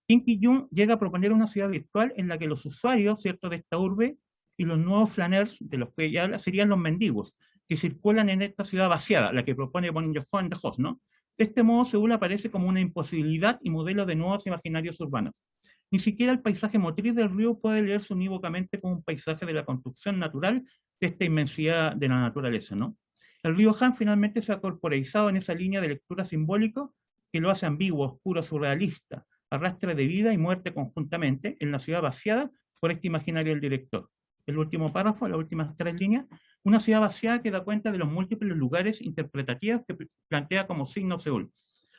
Kim Ki-jung llega a proponer una ciudad virtual en la que los usuarios, ¿cierto?, de esta urbe y los nuevos flaners, de los que ella habla, serían los mendigos, que circulan en esta ciudad vaciada, la que propone Bong Joon-ho en The Host, ¿no? De este modo, Seúl aparece como una imposibilidad y modelo de nuevos imaginarios urbanos. Ni siquiera el paisaje motriz del río puede leerse unívocamente como un paisaje de la construcción natural de esta inmensidad de la naturaleza, ¿no? El río Han finalmente se ha corporeizado en esa línea de lectura simbólico que lo hace ambiguo, oscuro, surrealista, arrastre de vida y muerte conjuntamente en la ciudad vaciada por este imaginario del director. El último párrafo, las últimas 3 líneas, una ciudad vaciada que da cuenta de los múltiples lugares interpretativos que plantea como signo Seúl.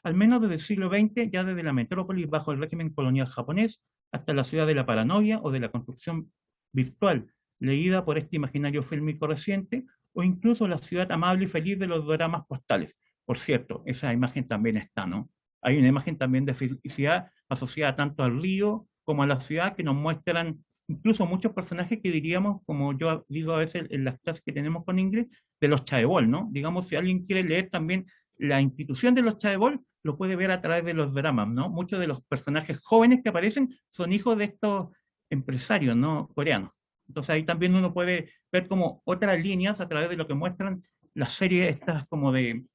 Al menos desde el siglo XX, ya desde la metrópolis bajo el régimen colonial japonés, hasta la ciudad de la paranoia o de la construcción virtual, leída por este imaginario fílmico reciente, o incluso la ciudad amable y feliz de los dramas postales. Por cierto, esa imagen también está, ¿no? Hay una imagen también de felicidad asociada tanto al río como a la ciudad que nos muestran incluso muchos personajes que diríamos, como yo digo a veces en las clases que tenemos con Ingrid, de los chaebol, ¿no? Digamos, si alguien quiere leer también la institución de los chaebol, lo puede ver a través de los dramas, ¿no? Muchos de los personajes jóvenes que aparecen son hijos de estos empresarios, ¿no? Coreanos. Entonces ahí también uno puede ver como otras líneas a través de lo que muestran las series estas como de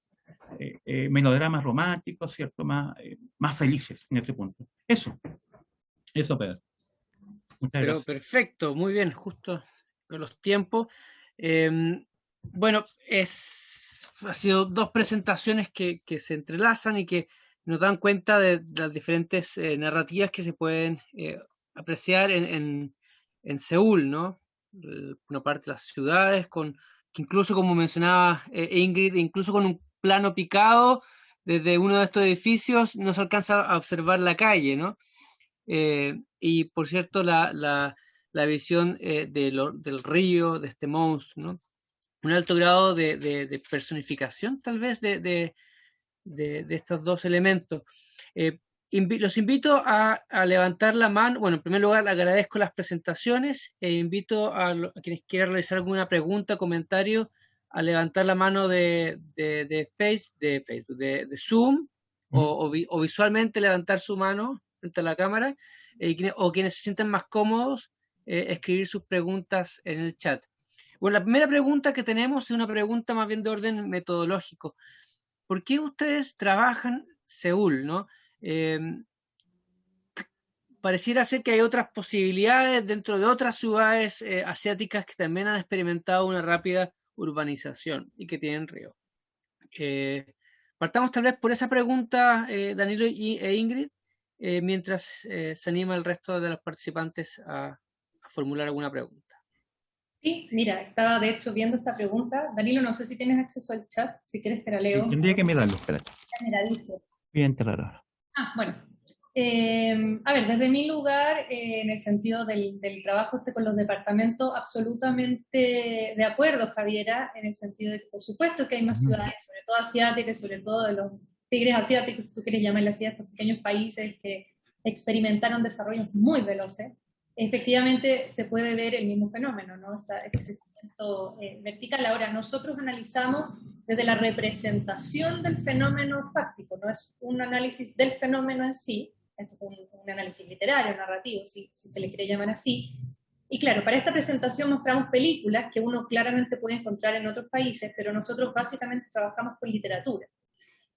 melodramas románticos, ¿cierto? Más felices en ese punto. Eso. Eso, Pedro. Muchas Pero gracias. perfecto, muy bien, justo con los tiempos. Bueno, ha sido dos presentaciones que se entrelazan y que nos dan cuenta de las diferentes narrativas que se pueden apreciar en Seúl, ¿no? Una parte de las ciudades, que incluso como mencionaba Ingrid, incluso con un plano picado desde uno de estos edificios no se alcanza a observar la calle, ¿no? Y por cierto, la visión del río, de este monstruo, ¿no? Un alto grado de personificación, tal vez, de estos dos elementos. Los invito a levantar la mano. Bueno, en primer lugar, agradezco las presentaciones e invito a quienes quieran realizar alguna pregunta, comentario, a levantar la mano de Facebook, de Zoom, o visualmente levantar su mano frente a la cámara, o quienes se sienten más cómodos, escribir sus preguntas en el chat. Bueno, la primera pregunta que tenemos es una pregunta más bien de orden metodológico. ¿Por qué ustedes trabajan Seúl, no? Pareciera ser que hay otras posibilidades dentro de otras ciudades asiáticas que también han experimentado una rápida urbanización y que tienen río. Partamos tal vez por esa pregunta, Danilo e Ingrid, mientras se anima el resto de los participantes a formular alguna pregunta. Sí, mira, estaba de hecho viendo esta pregunta. Danilo, no sé si tienes acceso al chat, si quieres te la leo. Tendría que mirarlo, espérate. Mira, dice. Voy a entrar ahora. Bueno. A ver, desde mi lugar, en el sentido del trabajo con los departamentos, absolutamente de acuerdo, Javiera, en el sentido de que por supuesto que hay más ciudades, sobre todo asiáticas, sobre todo de los tigres asiáticos, si tú quieres llamarle así, a estos pequeños países que experimentaron desarrollos muy veloces. Efectivamente se puede ver el mismo fenómeno, ¿no? Este crecimiento vertical. Ahora, nosotros analizamos desde la representación del fenómeno fáctico, no es un análisis del fenómeno en sí, esto es un análisis literario, narrativo, si se le quiere llamar así. Y claro, para esta presentación mostramos películas que uno claramente puede encontrar en otros países, pero nosotros básicamente trabajamos con literatura.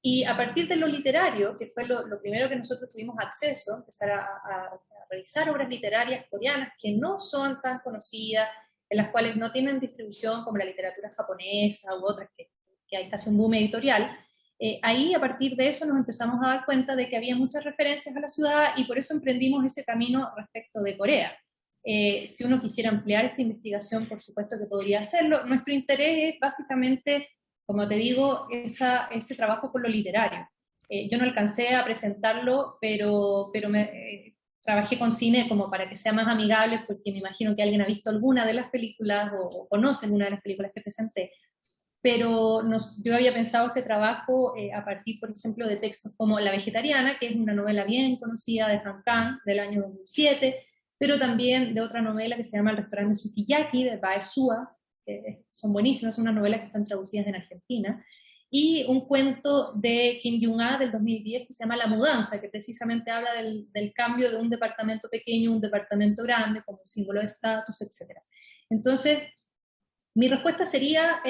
Y a partir de lo literario, que fue lo primero que nosotros tuvimos acceso, empezar a revisar obras literarias coreanas que no son tan conocidas, en las cuales no tienen distribución como la literatura japonesa u otras que hay casi un boom editorial, ahí a partir de eso nos empezamos a dar cuenta de que había muchas referencias a la ciudad y por eso emprendimos ese camino respecto de Corea. Si uno quisiera ampliar esta investigación, por supuesto que podría hacerlo. Nuestro interés es básicamente, como te digo, ese trabajo con lo literario. Yo no alcancé a presentarlo, pero trabajé con cine como para que sea más amigable, porque me imagino que alguien ha visto alguna de las películas o conoce una de las películas que presenté. Pero yo había pensado este trabajo a partir, por ejemplo, de textos como La Vegetariana, que es una novela bien conocida de Han Kang del año 2007, pero también de otra novela que se llama El restaurante Sukiyaki, de Bae Sua, que son buenísimas, son unas novelas que están traducidas en Argentina, y un cuento de Kim Jung-ah del 2010 que se llama La Mudanza, que precisamente habla del cambio de un departamento pequeño a un departamento grande, como símbolo de estatus, etc. Entonces, mi respuesta sería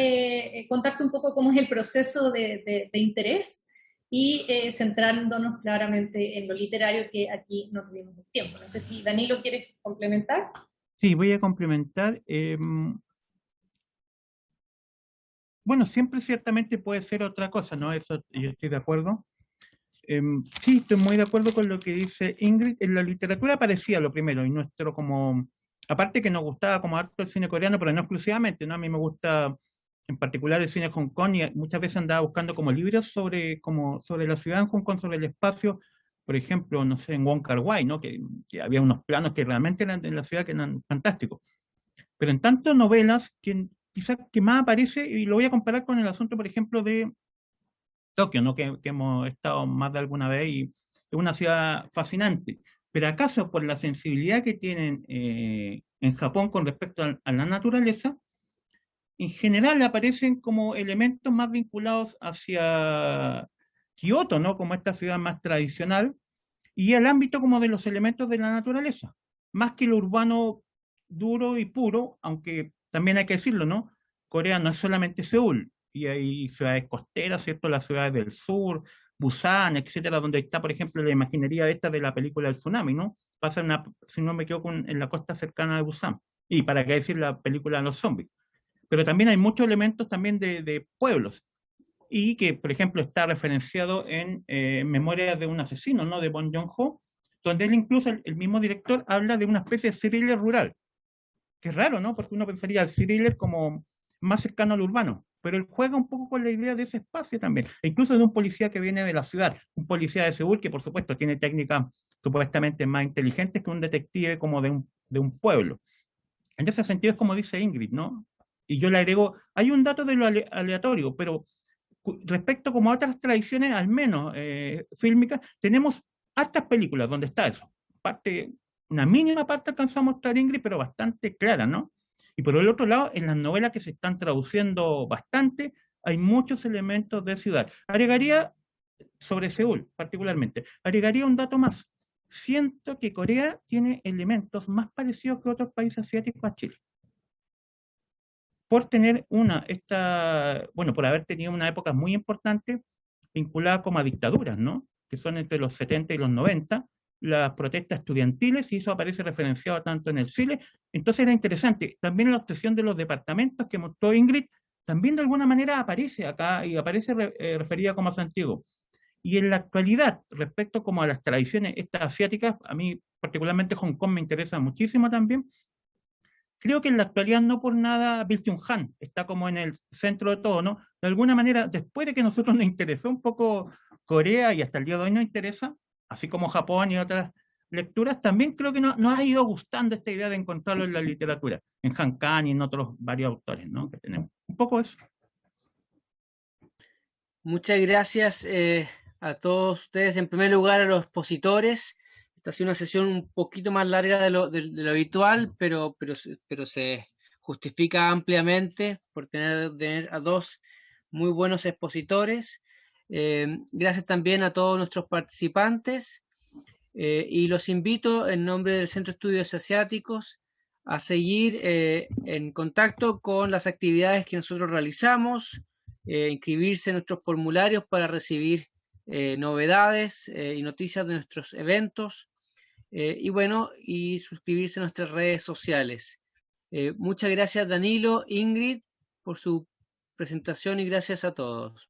contarte un poco cómo es el proceso de interés y centrándonos claramente en lo literario, que aquí no tuvimos tiempo. No sé si Danilo quieres complementar. Sí, voy a complementar. Bueno, siempre ciertamente puede ser otra cosa, ¿no? Eso yo estoy de acuerdo. Sí, estoy muy de acuerdo con lo que dice Ingrid. En la literatura aparecía lo primero, y nuestro como, aparte que nos gustaba como harto el cine coreano, pero no exclusivamente, ¿no? A mí me gusta en particular el cine de Hong Kong, y muchas veces andaba buscando como libros sobre la ciudad en Hong Kong, sobre el espacio, por ejemplo, no sé, en Wong Kar-wai, ¿no? Que había unos planos que realmente eran en la ciudad que eran fantásticos. Pero en tantas novelas, que quizás que más aparece, y lo voy a comparar con el asunto, por ejemplo, de Tokio, ¿no? Que hemos estado más de alguna vez, y es una ciudad fascinante. Pero acaso por la sensibilidad que tienen en Japón con respecto a la naturaleza, en general aparecen como elementos más vinculados hacia Kioto, ¿no? Como esta ciudad más tradicional, y el ámbito como de los elementos de la naturaleza, más que lo urbano duro y puro, aunque también hay que decirlo, ¿no? Corea no es solamente Seúl, y hay ciudades costeras, ¿cierto? Las ciudades del sur, Busan, etcétera, donde está, por ejemplo, la imaginería esta de la película del tsunami, ¿no? Pasa, si no me equivoco, en la costa cercana de Busan. Y para qué decir la película de los zombies. Pero también hay muchos elementos también de pueblos. Y que, por ejemplo, está referenciado en Memorias de un asesino, ¿no? De Bong Joon-ho, donde él incluso, el mismo director, habla de una especie de thriller rural. Que es raro, ¿no? Porque uno pensaría el thriller como más cercano al urbano, pero él juega un poco con la idea de ese espacio también, e incluso de un policía que viene de la ciudad, un policía de Seúl que por supuesto tiene técnicas supuestamente más inteligentes que un detective como de un pueblo. En ese sentido es como dice Ingrid, ¿no? Y yo le agrego, hay un dato de lo aleatorio, pero respecto como a otras tradiciones, al menos fílmicas, tenemos hartas películas donde está eso. Parte, una mínima parte alcanzamos a mostrar Ingrid, pero bastante clara, ¿no? Y por el otro lado, en las novelas que se están traduciendo bastante, hay muchos elementos de ciudad. Agregaría, sobre Seúl particularmente, agregaría un dato más. Siento que Corea tiene elementos más parecidos que otros países asiáticos a Chile. Por tener bueno, por haber tenido una época muy importante vinculada como a dictaduras, ¿no? Que son entre los 70 y los 90, las protestas estudiantiles, y eso aparece referenciado tanto en el Chile. Entonces era interesante. También la obsesión de los departamentos que mostró Ingrid, también de alguna manera aparece acá y aparece referida como a Santiago. Y en la actualidad, respecto como a las tradiciones estas asiáticas, a mí particularmente Hong Kong me interesa muchísimo también. Creo que en la actualidad no por nada Bill Chung-han está como en el centro de todo, ¿no? De alguna manera, después de que a nosotros nos interesó un poco Corea y hasta el día de hoy nos interesa, así como Japón y otras lecturas, también creo que nos ha ido gustando esta idea de encontrarlo en la literatura, en Han Kang y en otros varios autores, ¿no? Que tenemos. Un poco eso. Muchas gracias a todos ustedes. En primer lugar, a los expositores. Esta ha sido una sesión un poquito más larga de lo habitual, pero se justifica ampliamente por tener a dos muy buenos expositores. Gracias también a todos nuestros participantes y los invito en nombre del Centro de Estudios Asiáticos a seguir en contacto con las actividades que nosotros realizamos, inscribirse en nuestros formularios para recibir novedades y noticias de nuestros eventos y bueno, y suscribirse a nuestras redes sociales. Muchas gracias Danilo, Ingrid, por su presentación y gracias a todos.